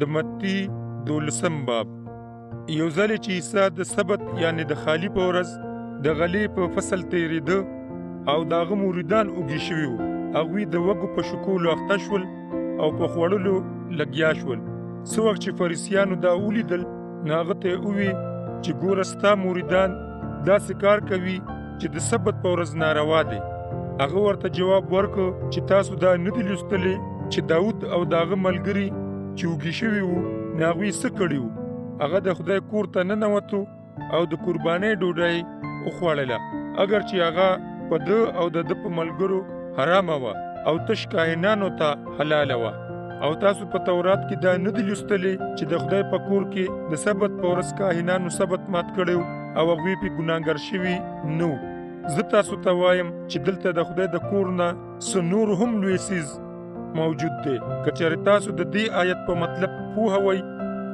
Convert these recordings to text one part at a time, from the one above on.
د متی 12 باب. یو ځل چې عیسی د سبت یعنی د خالی په ورځ د غلې په فصل تیریده او داغه مریدان اوږي شوي وو، هغوی د وږو په شکولو اخته شول او په خوړلو لګیا شول. څه وخت چې فریسیانو دا ولیدل نو هغه ته یې ووی چې ګوره ستا مریدان داسې کار کوي چې د سبت په ورځ ناروا دی. هغه ورته جواب ورکړ چې تاسو دا نه دي لوستلی چې داود او داغه ملګري چې اوږي شوي وو نو هغوی څه کړي وو؟ هغه د خدای کور ته ننوتو او د قربانۍ ډوډۍ وخوړله، اگر چې هغه په ده او د ده په ملګرو حرامه وه او تش کاهنانو ته حلاله وه. او تاسو په تورات کې دا نه دي لوستلی چې د خدای په کور کې د سبت په ورځ کاهنانو سبت مات کړی او هغوی پې ګناهګار شوي نه وو. زه تاسو ته وایم چې دلته د خدای د کور نه څه نور هم لوی څیز موجود دی. که چېرې تاسو د دې آیت په مطلب پوه وئ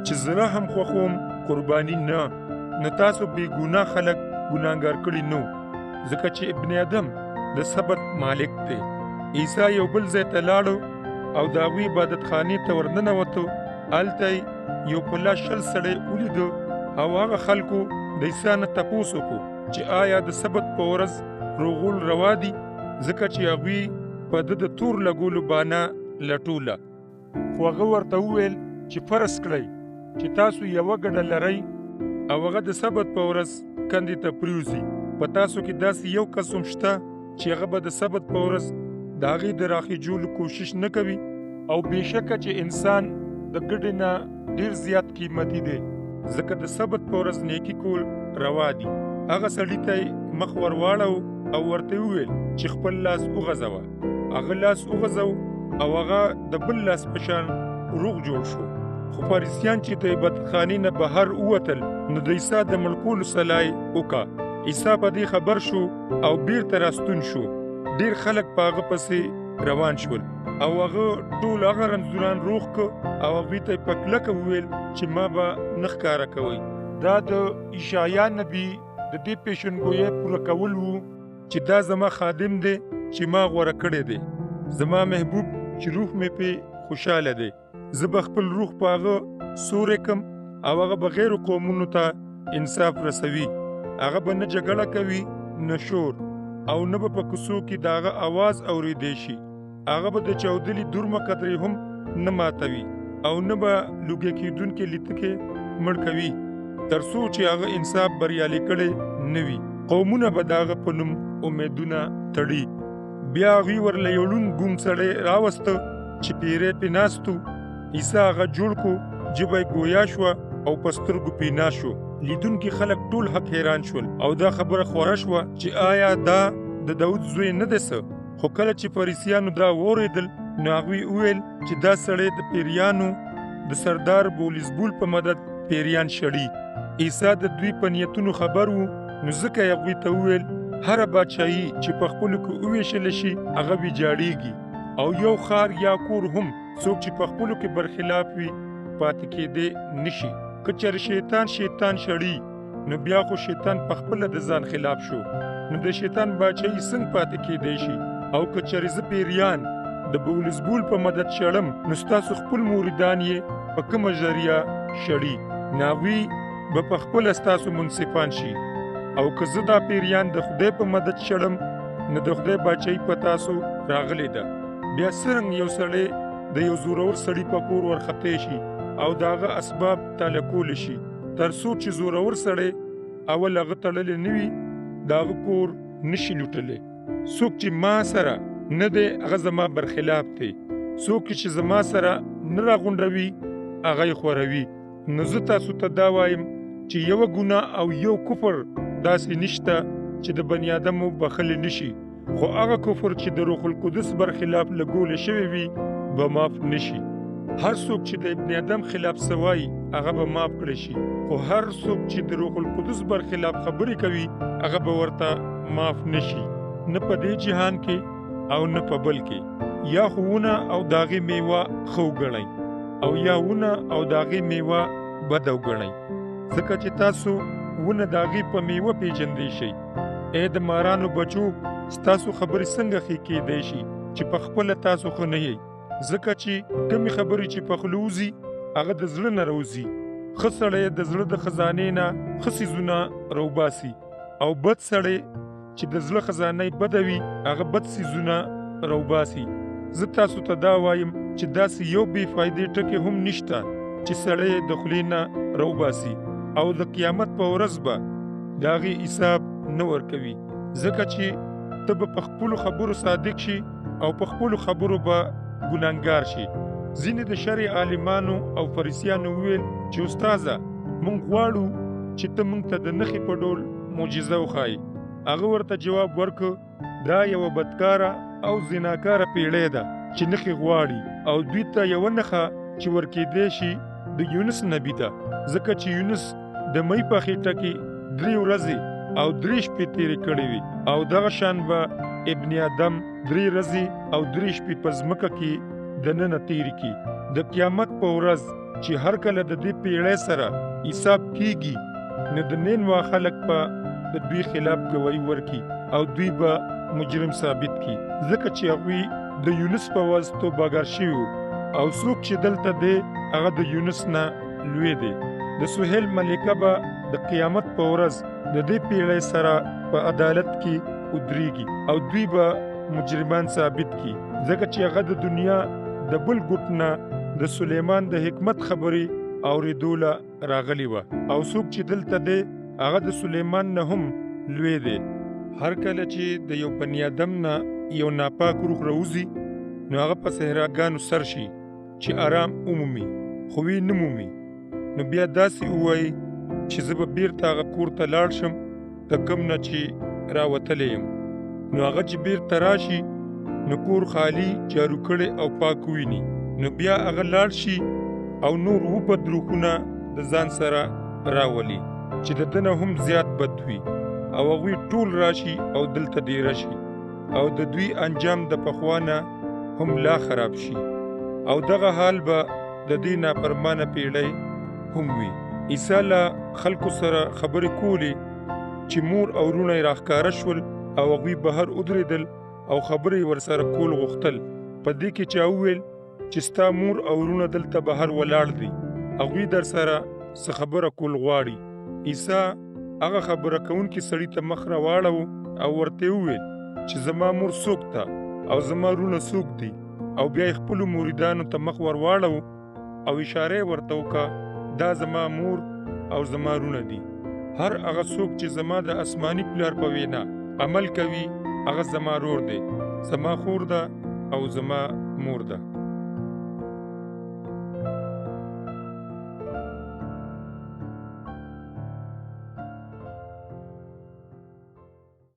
چې زه هم خوښوم قرباني نه، نو تاسو بې ګناه خلک ګناهګار کړي نه وو، ځکه چې ابن آدم د سبت مالک دی. عیسی یو بل ځای ته لاړو او د هغوی عبادتخانې ته ورننوتو. هلته یو په لاس شل سړی ولیده او هغه خلکو د عیسی نه تپوس وکړو چې آیا د سبت په ورځ روغول روا دي، ځکه چې هغوی په ده د تور لګولو بانه لټوله. خو هغه ورته وویل چې فرض کړئ چې تاسو یوه ګډه لرئ او هغه د سبت په ورځ کندې ته پریوځي. په تاسو کې داسې یو کس هم شته چې هغه به د سبت په ورځ د هغې د راخېجولو کوشش نه کوي؟ او بېشکه چې انسان د ګډې نه ډېر زیات قیمتي دی، ځکه د سبت په ورځ نیکي کول روا دي. هغه سړي ته یې مخ ور واړو او ورته وویل چې خپل لاس وغځوه. هغه لاس وغځو او هغه د بل لاس په شان روغ جوړ شو. خو فریسیان چې د عبادتخانې نه بهر ووتل نو د عیسی د مړ کولو سلا یې وکړه. عیسی په دې خبر شو او بیرته راستون شو. ډېر خلک په هغه پسې روان شول او هغه ټول هغه رنځوران روغ کړ او هغوی ته یې په کلکه وویل چې ما به نه ښکاره کوئ. دا د اشعیا نبي د دې پیشنګویۍ پوره کول وو چې دا زما خادم دی چې ما غوره کړی دی، زما محبوب چې روح مې پې خوشحاله دی. زه به خپل روح په هغه سورې کم او هغه به غیرو قومونو ته انصاف رسوي. هغه به نه جګړه کوي نه شور او نه به په کوڅو کې د هغه اواز اورېدی شي. هغه به د چاودلي دورمه قطرې هم نه ماتوي او نه به لوګې کېدونکې لیتکې مړ کوي، تر څو چې هغه انصاف بریالي کړی نه وي. قومونه به د هغه په نوم امیدونه تړي. بیا هغوی ورله یو ړوند ګونګ سړی راوسته چې پیری پې ناست و. عیسی هغه جوړ کړو، ژبه یې ګویا شوه او په سترګو پینا شو. لیدونکي خلک ټول حق حیران شول او دا خبره خوره شوه چې آیا دا د داود زوی نه دی څه؟ خو کله چې فریسیانو دا واورېدل نو هغوی وویل چې دا سړی د پیریانو د سردار بولیزبول په مدد پیریان شړي. عیسی د دوی په نیتونو خبر وو، نو ځکه یې هغوی ته وویل هره بادشاهي چې په خپلو کې وویشلی شي هغه ویجاړېږي، او یو ښار یا کور هم څوک چې په خپلو کې برخلاف وي پاتې کېدی نه شي. که چېرې شیطان شړي نو بیا خو شیطان په خپله د ځان خلاف شو، نو د شیطان باچایي څنګه پاتې کېدی شي؟ او که چېرې زه پیریان د بولزبول په مدد شړم نو ستاسو خپل موریدان یې په کومه ذریعه شړي؟ نو هغوی به په خپله ستاسو منصفان شي. او که زه دا پیریان د خدای په مدد شړم نو د خدای باچایي په تاسو راغلی ده. بیا څرنګه یو سړی د یو زورور سړي په کور ورختی شي او د هغه اسباب تاله کولی شي، تر څو چې زورور سړی اول هغه تړلی نه وي د هغه کور نشي لوټلی. څوک چې ما سره نه دی هغه زما برخلاف دی، څوک چې زما سره نه راغونډوي هغه یې خوروي. نو زه تاسو ته دا وایم چې یوه ګناه او یو کفر داسې نشته چې د بني ادمو بخلی نشي، خو هغه کفر چې د روح القدس برخلاف لګولی شوی وي به معاف نشي. هر څوک چې د ابن آدم خلاف سوای هغه به معاف کړی شي، خو هر څوک چې د روح القدس برخلاف خبرې کوي هغه به ورته معاف نشي، نه په دې جهان کې او نه په بل کې. یا خو ونه او د هغې میوه ښه وګڼئ او یا ونه او د هغې میوه بده وګڼئ، ځکه چې تاسو ونه د هغې په میوه پیژندی شئ. ای د مارانو بچو، ستاسو خبرې څنګه ښې کېدی شي چې په خپله تاسو ښه نه یئ؟ ځکه چې کمې خبرې چې په خوله وځي هغه د زړه نه روزي. ښه سړی د زړه د خزانې نه ښه څیزونه راوباسي او بد سړی چې د زړه خزانه یې بده وي هغه بد څیزونه راوباسي. زه تاسو ته دا وایم چې داسې یو بې فایدې ټکی هم نشته چې سړی د خولې نه راوباسي او د قیامت په ورځ به د هغې حساب نه ورکوي، ځکه چې ته به په خپلو خبرو صادق شي او په خپلو خبرو به ګناهګار شي. ځینې د شرع عالمانو او فریسیانو وویل چې استاذه موږ غواړو چې ته موږ ته د نښې په ډول معجزه وښایي. هغه ورته جواب ورکړ دا یوه بدکاره او زناکاره پیړۍ ده چې نښې غواړي او دوی ته یوه نښه چې ورکېدی شي د یونس نبي ده، ځکه چې یونس د مۍ په خېټه کې 3 ورځې او 3 شپې تېرې کړې وي او دغه شان به ابن آدم 3 ورځې او 3 شپې په ځمکه کې دننه تېرې کړي. د قیامت په ورځ چې هر کله د دې پیړۍ سره حساب کیږي نو د نینوا خلک په د دوی خلاف ګواهي ورکړي او دوی به مجرم ثابت کړي، ځکه چې هغوی د یونس په واسطه توبهګار شوي وو او څوک چې دلته دی هغه د یونس نه لوی دی. د سهیل ملکه به د قیامت په ورځ د دې پیړۍ سره په عدالت کې ودرېږي او دوی به مجرمان ثابت کړي، ځکه چې هغه د دنیا د بل ګوټ نه د سلیمان د حکمت خبرې اورېدو له راغلی وه او څوک چې دلته دی هغه د سلیمان نه هم لوی دی. هر کله چې د یو بني آدم نه یو ناپاک روح راوځي نو هغه په صحراګانو سر شي چې آرام ومومي خو وی نه مومي، نو بیا داسې ووایي چې زه به بیرته هغه کور ته لاړ شم د کوم نه چې راوتلی یم. نو هغه چې بیرته راشي نو کور خالی جارو کړی او پاک ویني، نو بیا هغه لاړ شي او نور وبد روحونه د ځان سره راولي چې د ده نه هم زیات بد وي او هغوی ټول راشي او دلته دیره شي او د دوی انجام د پخوا نه هم لا خراب شي او دغه حال به د دې نافرمانه پیړۍ هم وي. عیسی له خلکو سره خبرې کولې چې مور او وروڼه یې راښکاره شول او هغوی بهر ودرېدل او خبرې یې ورسره کول غوښتل. په دې کې چا وویل چې ستا مور او وروڼه دلته بهر ولاړ دي، هغوی در سره څه خبره کول غواړي. عیسی هغه خبره کوونکي سړي ته مخ راواړو او ورته وویل چې زما مور څوک ده او زما وروڼه څوک دي، او بیا یې خپلو مریدانو ته مخ ورواړو او اشاره یې ورته وکړه دا زما مور او زما وروڼه دي. هر هغه څوک چې زما د آسماني پلار په وینا عمل کوي هغه زما ورور دی، زما خور ده او زما مور ده.